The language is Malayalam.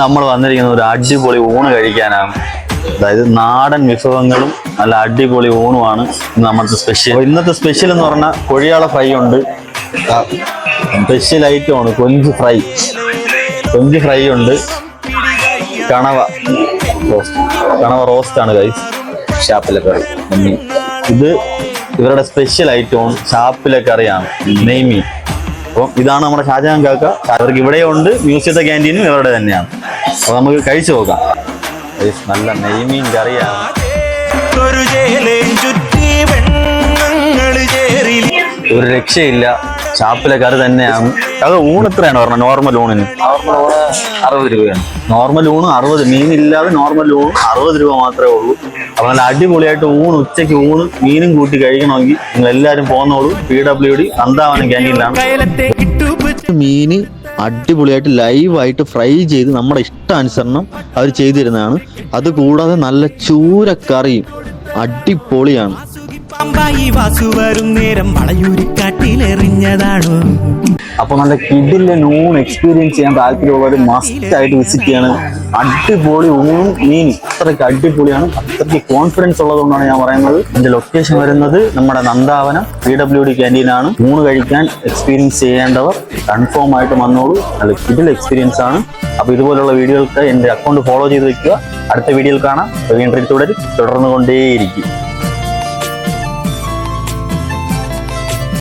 നമ്മൾ വന്നിരിക്കുന്ന ഒരു അടിപൊളി ഊണ് കഴിക്കാനാണ്. അതായത് നാടൻ വിഭവങ്ങളും നല്ല അടിപൊളി ഊണുമാണ് ഇന്ന് നമ്മുടെ സ്പെഷ്യൽ. ഇന്നത്തെ സ്പെഷ്യൽ എന്ന് പറഞ്ഞാൽ കൊഴിയാള ഫ്രൈ ഉണ്ട്, സ്പെഷ്യൽ ഐറ്റമാണ് കൊഞ്ച് ഫ്രൈ ഉണ്ട്, കണവ റോസ്റ്റ് ആണ് ഗൈസ്, ഷാപ്പിലെ കറി. ഇത് ഇവരുടെ സ്പെഷ്യൽ ഐറ്റമാണ്, ഷാപ്പിലെ കറിയാണ്, നെയ്മീൻ. അപ്പം ഇതാണ് നമ്മുടെ ഷാജഹാൻ കാക്ക. അവർക്ക് ഇവിടെയുണ്ട്, മ്യൂസിയത്തെ ക്യാൻറ്റീനും ഇവരുടെ തന്നെയാണ്. അപ്പോൾ നമുക്ക് കഴിച്ചു നോക്കാം. നല്ല നെയ്മീൻ കറിയാണ്. ഒരു രക്ഷയില്ല, ഷാപ്പിലെ കറി തന്നെയാണ്. അത് ഊണ് എത്രയാണ് പറഞ്ഞത്? നോർമൽ ഊണിന് 60 രൂപയാണ്. നോർമൽ ഊണ് 60, മീനില്ലാതെ നോർമൽ ഊണ് 60 രൂപ മാത്രമേ ഉള്ളൂ. അപ്പൊ നല്ല അടിപൊളിയായിട്ട് ഉച്ചയ്ക്ക് ഊണ് മീനും കൂട്ടി കഴിക്കണമെങ്കിൽ നിങ്ങൾ എല്ലാവരും പോകുന്നോളൂ. PWD നന്ദാവനം ക്യാൻറ്റീനിലാണ്. മീന് അടിപൊളിയായിട്ട് ലൈവായിട്ട് ഫ്രൈ ചെയ്ത് നമ്മുടെ ഇഷ്ടാനുസരണം അവർ ചെയ്തു തരുന്നതാണ്. അതുകൂടാതെ നല്ല ചൂരക്കറിയും അടിപൊളിയാണ്. അപ്പൊ നല്ല കിഡിലെ ഊൺ എക്സ്പീരിയൻസ് ചെയ്യാൻ താല്പര്യമുള്ളവർ മസ്റ്റ് ആയിട്ട് വിസിറ്റ് ചെയ്യാണ്. അടിപൊളി ഊണും മീനും അത്രയ്ക്ക് അടിപൊളിയാണ്. അത്രയ്ക്ക് കോൺഫിഡൻസ് ഉള്ളതുകൊണ്ടാണ് ഞാൻ പറയുന്നത്. എന്റെ ലൊക്കേഷൻ വരുന്നത് നമ്മുടെ നന്ദാവനം PWD ക്യാൻറ്റീനാണ്. ഊണ് കഴിക്കാൻ എക്സ്പീരിയൻസ് ചെയ്യേണ്ടവർ കൺഫേം ആയിട്ട് വന്നോളൂ. നല്ല കിഡിൽ എക്സ്പീരിയൻസ് ആണ്. അപ്പൊ ഇതുപോലുള്ള വീഡിയോകൾക്ക് എന്റെ അക്കൗണ്ട് ഫോളോ ചെയ്ത് വെക്കുക. അടുത്ത വീഡിയോയിൽ കാണാം. വീണ്ടും തുടർന്നുകൊണ്ടേയിരിക്കും.